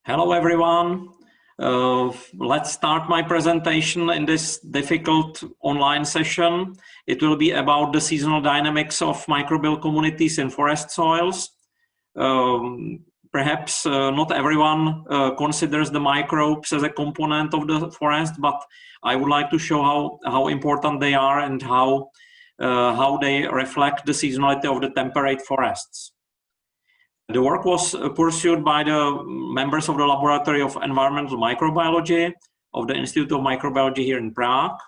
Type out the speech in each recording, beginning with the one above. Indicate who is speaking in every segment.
Speaker 1: Hello everyone. Let's start my presentation in this difficult online session. It will be about the seasonal dynamics of microbial communities in forest soils. Perhaps not everyone considers the microbes as a component of the forest, but I would like to show how important they are and how they reflect the seasonality of the temperate forests. The work was pursued by the members of the Laboratory of Environmental Microbiology of the Institute of Microbiology here in Prague.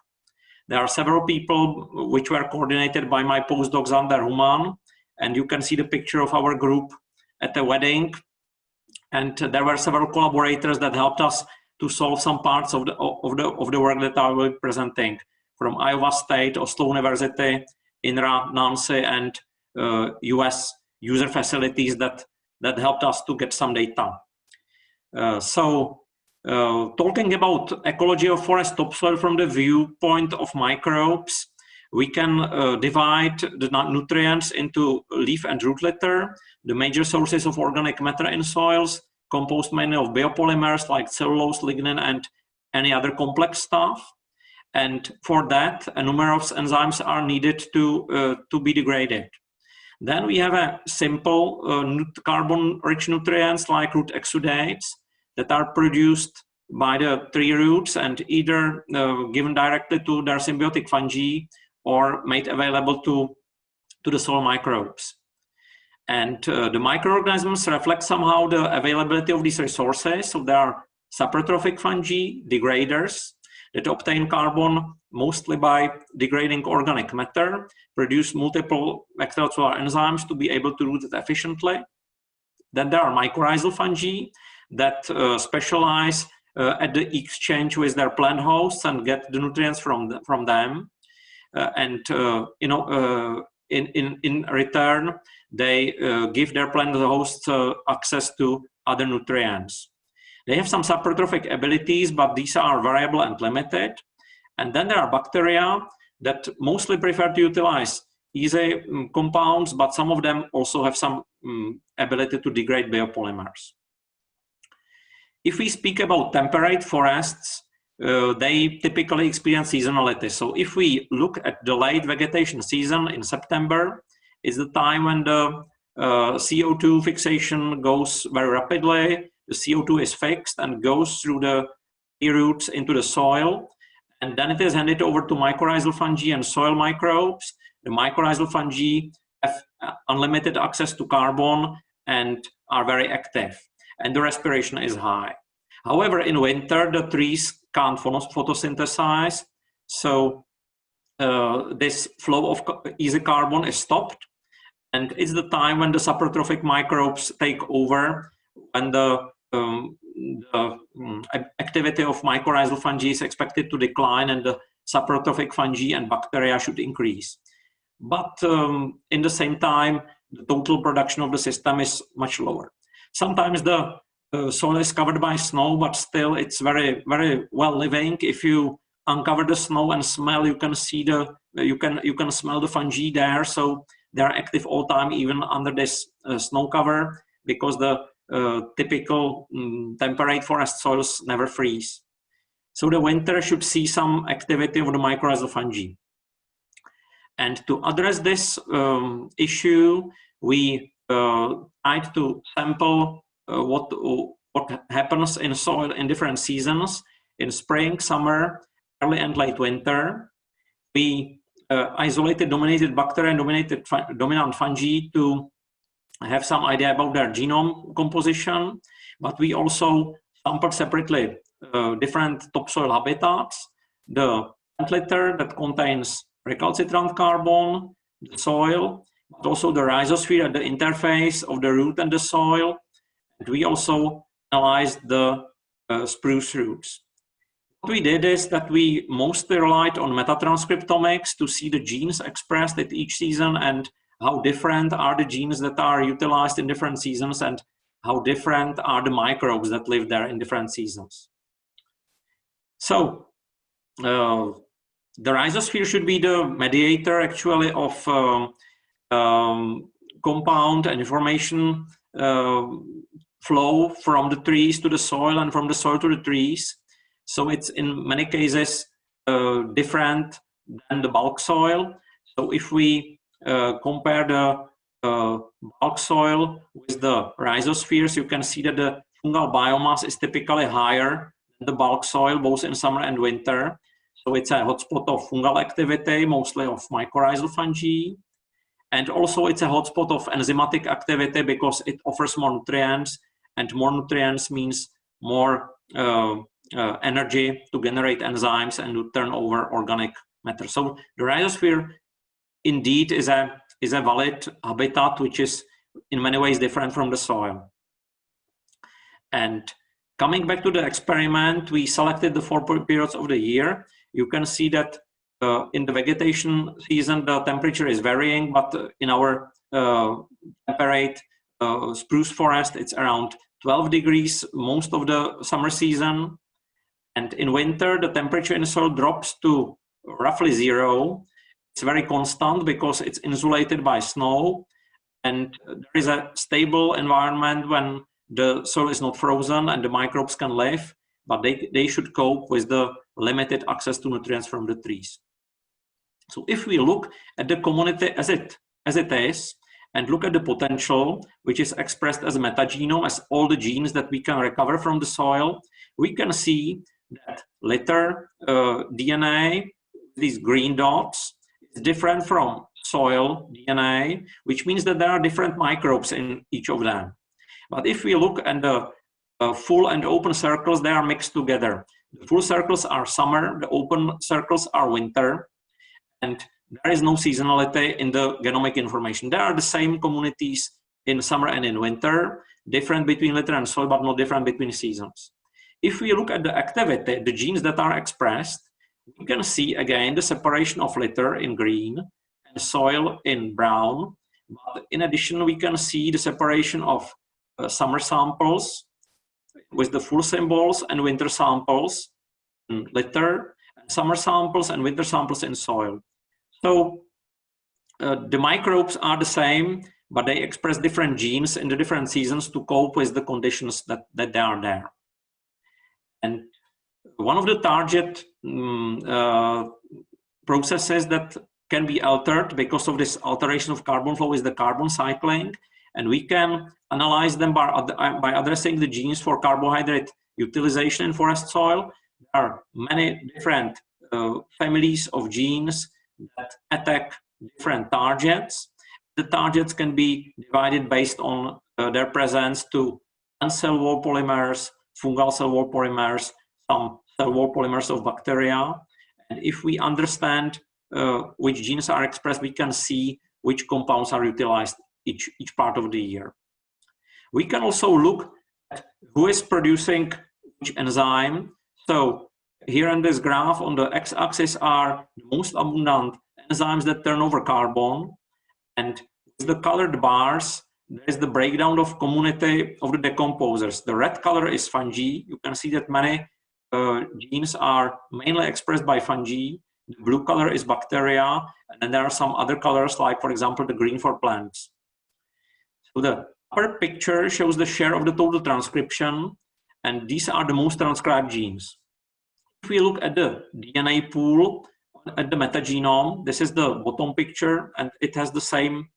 Speaker 1: There are several people which were coordinated by my postdoc Zander Human, and you can see the picture of our group at the wedding. And there were several collaborators that helped us to solve some parts of the work that I will be presenting, from Iowa State, Oslo University, INRA, Nancy, and US user facilities that helped us to get some data. Talking about ecology of forest topsoil from the viewpoint of microbes, we can divide the nutrients into leaf and root litter, the major sources of organic matter in soils, composed mainly of biopolymers like cellulose, lignin, and any other complex stuff. And for that, numerous enzymes are needed to be degraded. Then we have a simple carbon-rich nutrients like root exudates that are produced by the tree roots and either given directly to their symbiotic fungi or made available to the soil microbes. And the microorganisms reflect somehow the availability of these resources. So there are saprotrophic fungi, degraders, that obtain carbon mostly by degrading organic matter, produce multiple extracellular enzymes to be able to do that efficiently. Then there are mycorrhizal fungi that specialize at the exchange with their plant hosts and get the nutrients from them. In return, they give their plant hosts access to other nutrients. They have some saprotrophic abilities, but these are variable and limited. And then there are bacteria that mostly prefer to utilize easy compounds, but some of them also have some ability to degrade biopolymers. If we speak about temperate forests, they typically experience seasonality. So if we look at the late vegetation season in September, it's the time when the CO2 fixation goes very rapidly. The CO2 is fixed and goes through the roots into the soil, and then it is handed over to mycorrhizal fungi and soil microbes. The mycorrhizal fungi have unlimited access to carbon and are very active, and the respiration is high. However, in winter, the trees can't photosynthesize, so this flow of easy carbon is stopped, and it's the time when the saprotrophic microbes take over, when the activity of mycorrhizal fungi is expected to decline and the saprotrophic fungi and bacteria should increase. But in the same time, the total production of the system is much lower. Sometimes the soil is covered by snow, but still it's very, very well living. If you uncover the snow and smell, you can see you can smell the fungi there. So they are active all time, even under this snow cover, because the typical temperate forest soils never freeze. So the winter should see some activity of the mycorrhizal fungi. And to address this issue, we tried to sample what happens in soil in different seasons, in spring, summer, early and late winter. We isolated dominated bacteria and dominant fungi to have some idea about their genome composition, but we also sampled separately different topsoil habitats, the plant litter that contains recalcitrant carbon, the soil, but also the rhizosphere at the interface of the root and the soil. And we also analyzed the spruce roots. What we did is that we mostly relied on metatranscriptomics to see the genes expressed at each season and how different are the genes that are utilized in different seasons and how different are the microbes that live there in different seasons. So the rhizosphere should be the mediator actually of compound and information flow from the trees to the soil and from the soil to the trees. So it's in many cases different than the bulk soil. So if we compare the bulk soil with the rhizospheres, you can see that the fungal biomass is typically higher than the bulk soil, both in summer and winter. So it's a hotspot of fungal activity, mostly of mycorrhizal fungi. And also it's a hotspot of enzymatic activity because it offers more nutrients, and more nutrients means more energy to generate enzymes and to turn over organic matter. So the rhizosphere indeed is a valid habitat, which is in many ways different from the soil. And coming back to the experiment, we selected the 4 periods of the year. You can see that in the vegetation season, the temperature is varying, but in our temperate spruce forest, it's around 12 degrees most of the summer season. And in winter, the temperature in the soil drops to roughly 0. It's very constant because it's insulated by snow, and there is a stable environment when the soil is not frozen and the microbes can live, but they should cope with the limited access to nutrients from the trees. So if we look at the community as it is, and look at the potential, which is expressed as a metagenome, as all the genes that we can recover from the soil, we can see that litter DNA, these green dots, is different from soil DNA, which means that there are different microbes in each of them. But if we look at the full and open circles, they are mixed together. The full circles are summer, the open circles are winter, and there is no seasonality in the genomic information. There are the same communities in summer and in winter, different between litter and soil, but not different between seasons. If we look at the activity, the genes that are expressed, we can see again the separation of litter in green and soil in brown. But in addition, we can see the separation of summer samples with the full symbols and winter samples in litter, and summer samples and winter samples in soil. So the microbes are the same, but they express different genes in the different seasons to cope with the conditions that they are there. And one of the target processes that can be altered because of this alteration of carbon flow is the carbon cycling, and we can analyze them by addressing the genes for carbohydrate utilization in forest soil. There are many different families of genes that attack different targets. The targets can be divided based on their presence to plant cell wall polymers, fungal cell wall polymers, some cell wall polymers of bacteria. And if we understand which genes are expressed, we can see which compounds are utilized each part of the year. We can also look at who is producing which enzyme. So here in this graph on the x-axis are the most abundant enzymes that turn over carbon, and with the colored bars there is the breakdown of community of the decomposers. The red color is fungi. You can see that many genes are mainly expressed by fungi. The blue color is bacteria, and then there are some other colors, like for example the green for plants. So the upper picture shows the share of the total transcription, and these are the most transcribed genes. If we look at the DNA pool at the metagenome, this is the bottom picture, and it has the same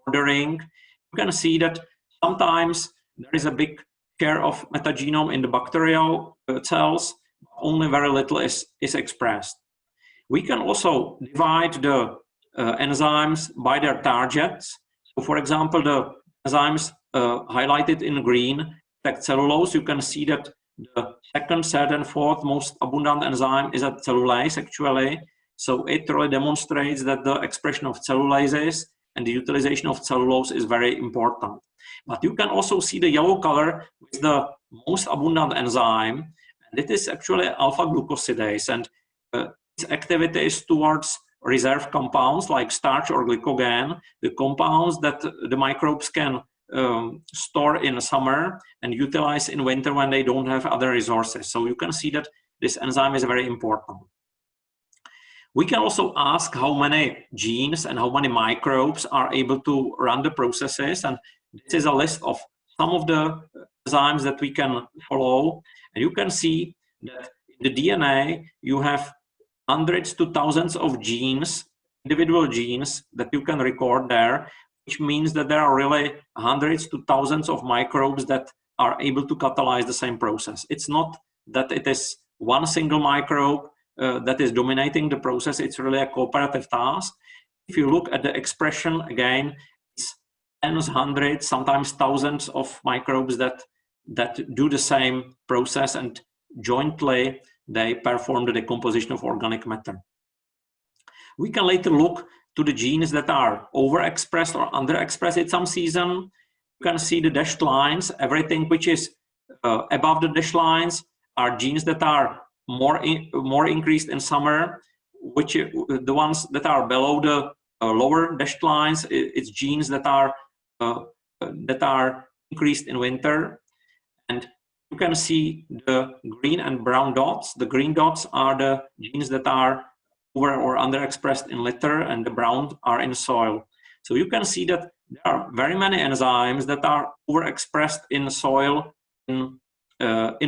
Speaker 1: ordering. You can see that sometimes there is a big share of metagenome in the bacterial cells, only very little is expressed. We can also divide the enzymes by their targets. So for example, the enzymes highlighted in green, like cellulose, you can see that the second, third, and fourth most abundant enzyme is at cellulase, actually. So it really demonstrates that the expression of cellulases and the utilization of cellulose is very important. But you can also see the yellow color with the most abundant enzyme, and it is actually alpha-glucosidase, and its activity is towards reserve compounds like starch or glycogen, the compounds that the microbes can store in summer and utilize in winter when they don't have other resources. So you can see that this enzyme is very important. We can also ask how many genes and how many microbes are able to run the processes, and this is a list of some of the enzymes that we can follow. And you can see that in the DNA, you have hundreds to thousands of genes, individual genes that you can record there, which means that there are really hundreds to thousands of microbes that are able to catalyze the same process. It's not that it is one single microbe that is dominating the process. It's really a cooperative task. If you look at the expression, again, it's tens, hundreds, sometimes thousands of microbes that do the same process, and jointly they perform the decomposition of organic matter. We can later look to the genes that are overexpressed or underexpressed in some season. You can see the dashed lines. Everything which is above the dashed lines are genes that are more increased in summer, which the ones that are below the lower dashed lines, it's genes that are increased in winter. And you can see the green and brown dots. The green dots are the genes that are over or underexpressed in litter, and the brown are in soil. So you can see that there are very many enzymes that are overexpressed in soil in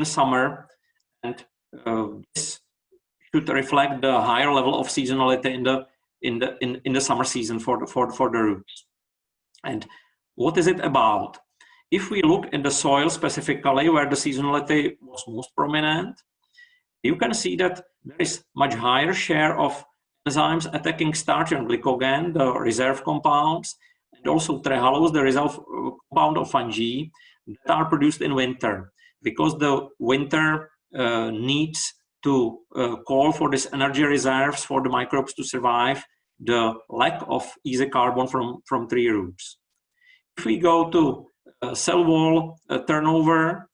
Speaker 1: summer, and this should reflect the higher level of seasonality in the summer season for the roots. And what is it about? If we look in the soil specifically, where the seasonality was most prominent, you can see that there is much higher share of enzymes attacking starch and glycogen, the reserve compounds, and also trehalose, the reserve compound of fungi, that are produced in winter, because the winter needs to call for this energy reserves for the microbes to survive the lack of easy carbon from tree roots. If we go to cell wall turnover,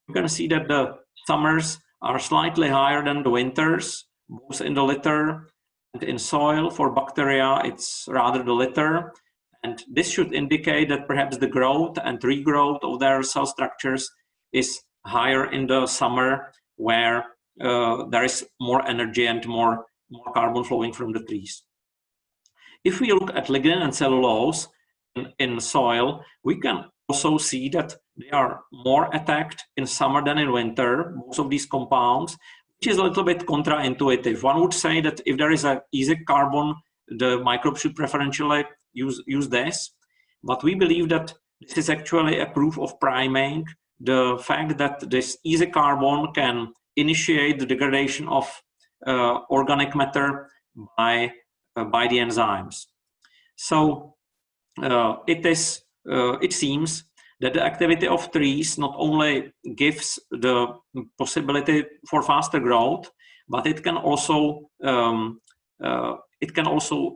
Speaker 1: you can see that the summers are slightly higher than the winters, both in the litter and in soil. For bacteria, it's rather the litter. And this should indicate that perhaps the growth and regrowth of their cell structures is higher in the summer, where there is more energy and more carbon flowing from the trees. If we look at lignin and cellulose in soil, we can also see that they are more attacked in summer than in winter, most of these compounds, which is a little bit counterintuitive. One would say that if there is an easy carbon, the microbe should preferentially use this. But we believe that this is actually a proof of priming, the fact that this easy carbon can initiate the degradation of organic matter by the enzymes. So it seems that the activity of trees not only gives the possibility for faster growth, but it can also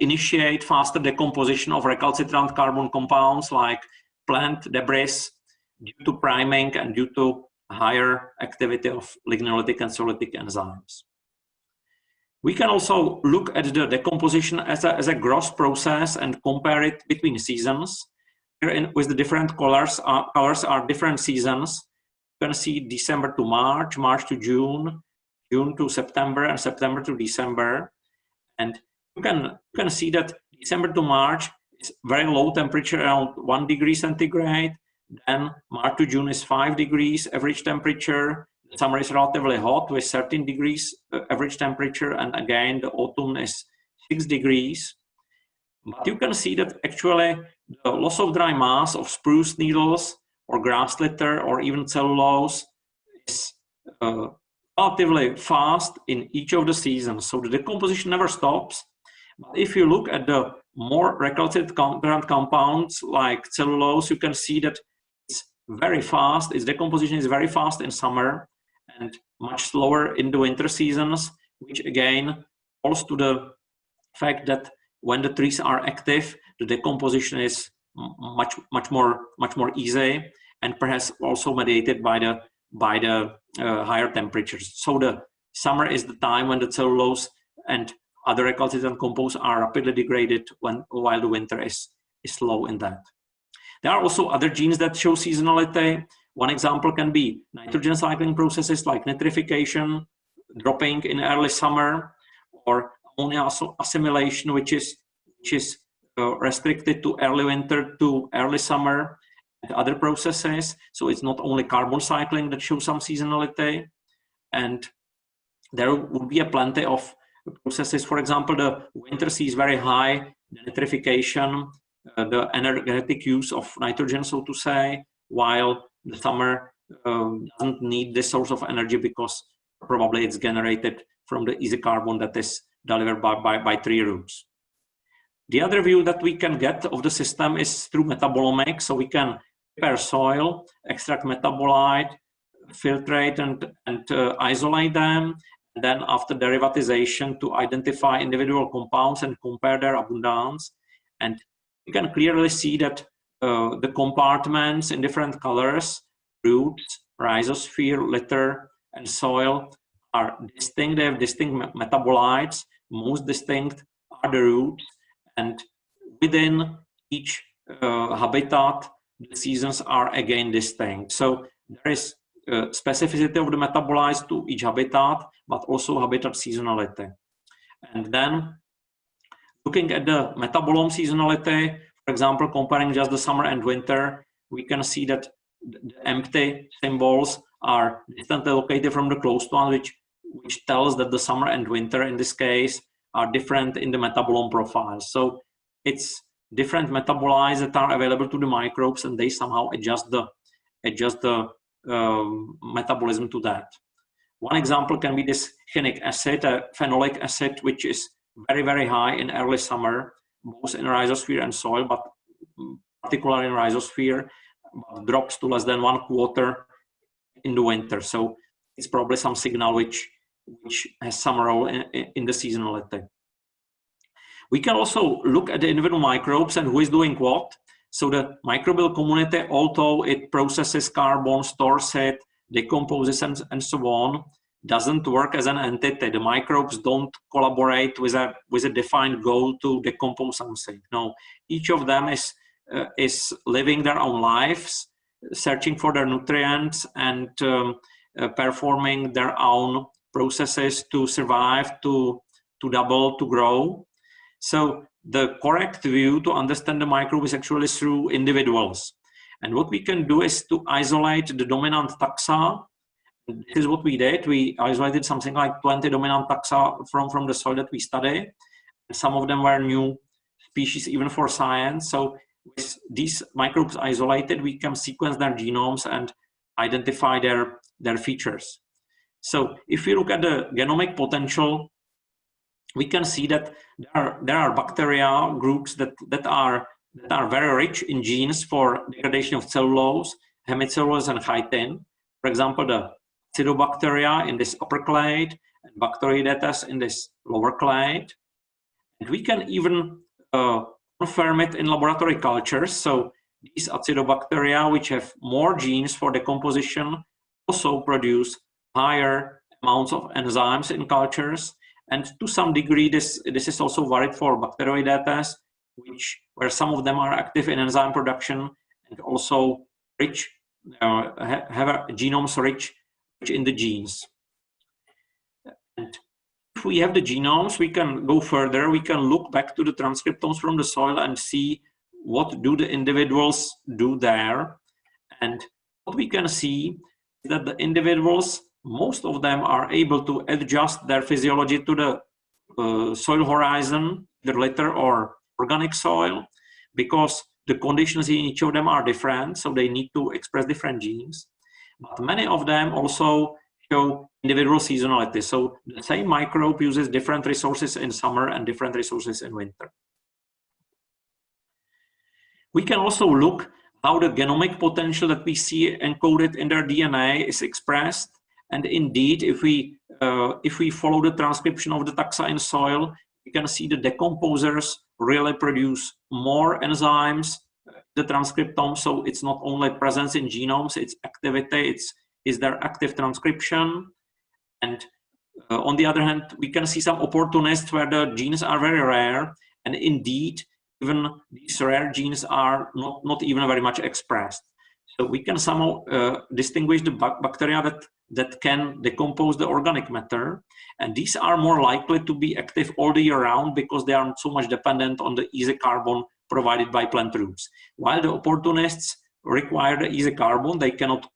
Speaker 1: initiate faster decomposition of recalcitrant carbon compounds like plant debris due to priming and due to higher activity of ligninolytic and cellulosic enzymes. We can also look at the decomposition as a gross process and compare it between seasons. Here with the different colors are different seasons. You can see December to March, March to June, June to September, and September to December. And you can see that December to March is very low temperature, around 1 degree centigrade. Then March to June is 5 degrees average temperature. The summer is relatively hot with 13 degrees average temperature, and again the autumn is 6 degrees. But you can see that actually the loss of dry mass of spruce needles or grass litter or even cellulose is relatively fast in each of the seasons. So the decomposition never stops. But if you look at the more recalcitrant compounds like cellulose, you can see that it's very fast. Its decomposition is very fast in summer and much slower in the winter seasons, which again falls to the fact that when the trees are active, the decomposition is much more easy, and perhaps also mediated by the higher temperatures. So the summer is the time when the cellulose and other recalcitrant compounds are rapidly degraded, while the winter is slow in that. There are also other genes that show seasonality. One example can be nitrogen cycling processes like nitrification, dropping in early summer, or ammonia assimilation, which is restricted to early winter to early summer. and other processes. So it's not only carbon cycling that shows some seasonality. And there will be a plenty of processes. For example, the winter sees very high nitrification, the energetic use of nitrogen, so to say, while the summer doesn't need this source of energy because probably it's generated from the easy carbon that is delivered by tree roots. The other view that we can get of the system is through metabolomics. So we can prepare soil, extract metabolite, filtrate and isolate them. And then after derivatization to identify individual compounds and compare their abundance. And you can clearly see that the compartments in different colors, roots, rhizosphere, litter, and soil are distinct. They have distinct metabolites. Most distinct are the roots. And within each habitat, the seasons are again distinct. So there is specificity of the metabolites to each habitat, but also habitat seasonality. And then looking at the metabolome seasonality, for example, comparing just the summer and winter, we can see that the empty symbols are distantly located from the closed one, which tells that the summer and winter in this case are different in the metabolome profiles. So it's different metabolites that are available to the microbes, and they somehow adjust the metabolism to that. One example can be this chenic acid, a phenolic acid, which is very, very high in early summer, both in rhizosphere and soil, but particularly in rhizosphere, drops to less than 1/4 in the winter. So it's probably some signal which has some role in the seasonality. We can also look at the individual microbes and who is doing what. So the microbial community, although it processes carbon, stores it, decomposes and so on, doesn't work as an entity. The microbes don't collaborate with a defined goal to decompose something. No, each of them is living their own lives, searching for their nutrients and performing their own processes to survive, to double, to grow. So the correct view to understand the microbe is actually through individuals. And what we can do is to isolate the dominant taxa. This is what we did. We isolated something like 20 dominant taxa from the soil that we study. Some of them were new species even for science. So with these microbes isolated, we can sequence their genomes and identify their features. So if we look at the genomic potential, we can see that there are bacteria groups that are very rich in genes for degradation of cellulose, hemicellulose, and chitin. For example, the acidobacteria in this upper clade and Bacteroidetes in this lower clade. And we can even confirm it in laboratory cultures. So these acidobacteria, which have more genes for decomposition, also produce higher amounts of enzymes in cultures. And to some degree, this is also valid for Bacteroidetes, where some of them are active in enzyme production and also rich, have genomes rich in the genes. And if we have the genomes, we can go further. We can look back to the transcriptomes from the soil and see what do the individuals do there. And what we can see is that the individuals, most of them are able to adjust their physiology to the soil horizon, the litter or organic soil, because the conditions in each of them are different, so they need to express different genes. But many of them also show individual seasonality. So the same microbe uses different resources in summer and different resources in winter. We can also look how the genomic potential that we see encoded in their DNA is expressed. And indeed, if we follow the transcription of the taxa in soil, we can see the decomposers really produce more enzymes, the transcriptome. So it's not only presence in genomes, it's activity, is their active transcription. And on the other hand, we can see some opportunists where the genes are very rare. And indeed, even these rare genes are not even very much expressed. So we can somehow distinguish the bacteria that can decompose the organic matter. And these are more likely to be active all the year round because they aren't so much dependent on the easy carbon provided by plant roots. While the opportunists require the easy carbon. They cannot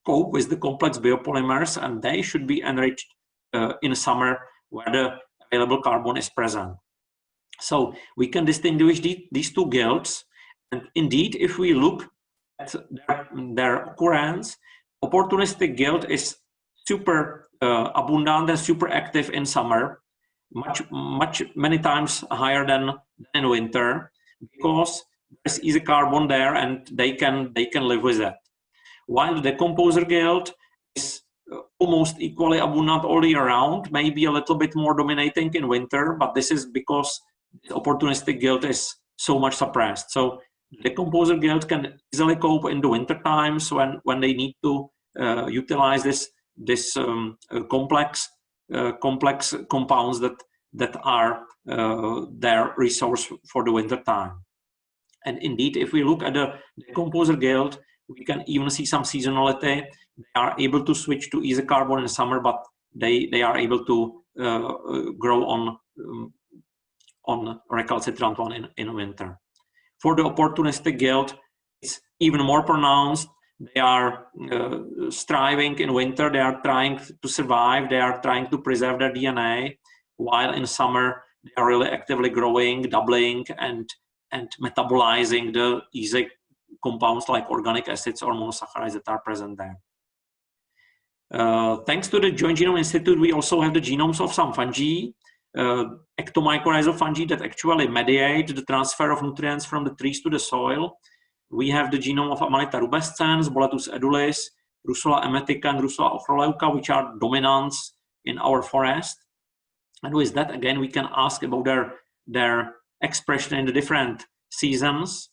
Speaker 1: cope with the complex biopolymers, and they should be enriched in summer where the available carbon is present. So we can distinguish these two guilds. And indeed, if we look at their occurrence, opportunistic guild is super abundant and super active in summer, many times higher than in winter, because there's easy carbon there and they can live with that. While the decomposer guild is almost equally abundant all year round, maybe a little bit more dominating in winter, but this is because the opportunistic guild is so much suppressed. So the decomposer guild can easily cope in the winter times when they need to utilize this complex compounds that are their resource for the winter time. And indeed, if we look at the decomposer guild, we can even see some seasonality. They are able to switch to easy carbon in summer, but they are able to grow on recalcitrant one in winter. For the opportunistic guild, it's even more pronounced. They are striving in winter. They are trying to survive. They are trying to preserve their DNA, while in summer they are really actively growing, doubling, and metabolizing the easy compounds like organic acids or monosaccharides that are present there. Thanks to the Joint Genome Institute, we also have the genomes of some fungi, ectomycorrhizal fungi that actually mediate the transfer of nutrients from the trees to the soil. We have the genome of Amanita rubescens, Boletus edulis, Russula emetica, and Russula ochroleuca, which are dominants in our forest. And with that, again, we can ask about their expression in the different seasons.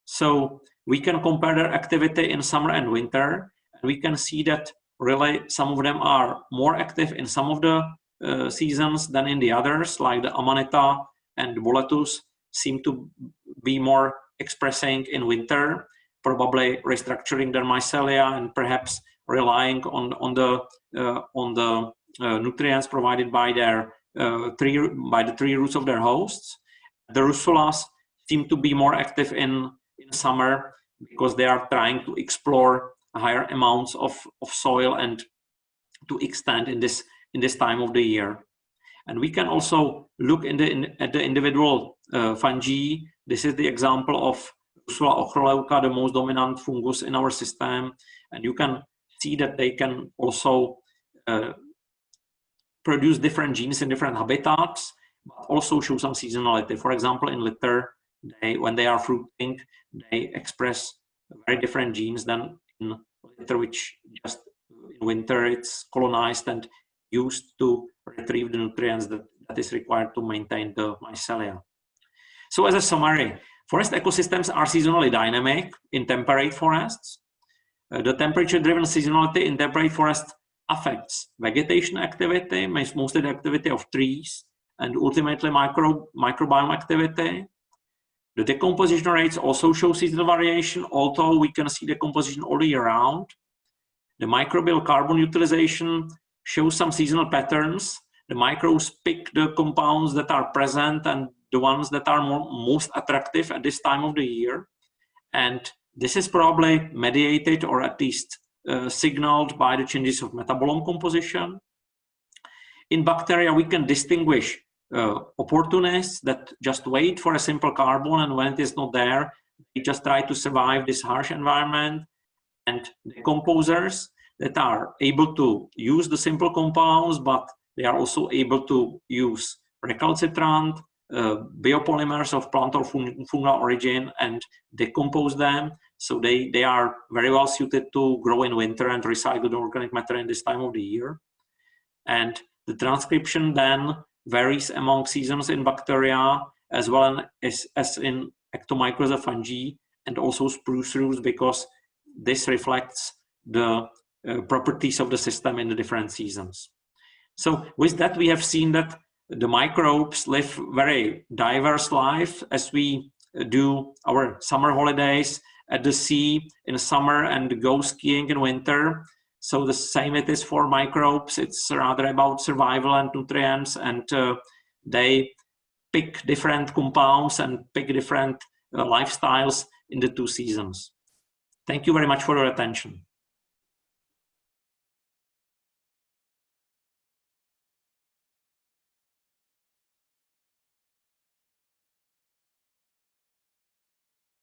Speaker 1: So we can compare their activity in summer and winter, and we can see that really some of them are more active in some of the seasons than in the others, like the Amanita and the Boletus seem to be more expressing in winter, probably restructuring their mycelia and perhaps relying on the nutrients provided by the tree roots of their hosts. The Russulas seem to be more active in summer because they are trying to explore higher amounts of soil and to extend in this time of the year. And we can also look at the individual fungi. This is the example of Russula ochroleuca, the most dominant fungus in our system. And you can see that they can also produce different genes in different habitats, but also show some seasonality. For example, in litter, when they are fruiting, they express very different genes than in litter, which just in winter it's colonized and used to retrieve the nutrients that is required to maintain the mycelia. So as a summary, forest ecosystems are seasonally dynamic in temperate forests. The temperature-driven seasonality in temperate forests affects vegetation activity, mostly the activity of trees, and ultimately microbiome activity. The decomposition rates also show seasonal variation, although we can see decomposition all year round. The microbial carbon utilization shows some seasonal patterns. The microbes pick the compounds that are present and the ones that are most attractive at this time of the year. And this is probably mediated or at least signaled by the changes of metabolome composition. In bacteria, we can distinguish opportunists that just wait for a simple carbon, and when it is not there, they just try to survive this harsh environment, and decomposers that are able to use the simple compounds, but they are also able to use recalcitrant biopolymers of plant or fungal origin and decompose them. So they are very well suited to grow in winter and recycle the organic matter in this time of the year. And the transcription then varies among seasons in bacteria as well as in ectomycorrhizal fungi and also spruce roots, because this reflects the properties of the system in the different seasons. So with that, we have seen that the microbes live very diverse life as we do our summer holidays at the sea in summer and go skiing in winter. So the same it is for microbes. It's rather about survival and nutrients, and they pick different compounds and pick different lifestyles in the two seasons. Thank you very much for your attention.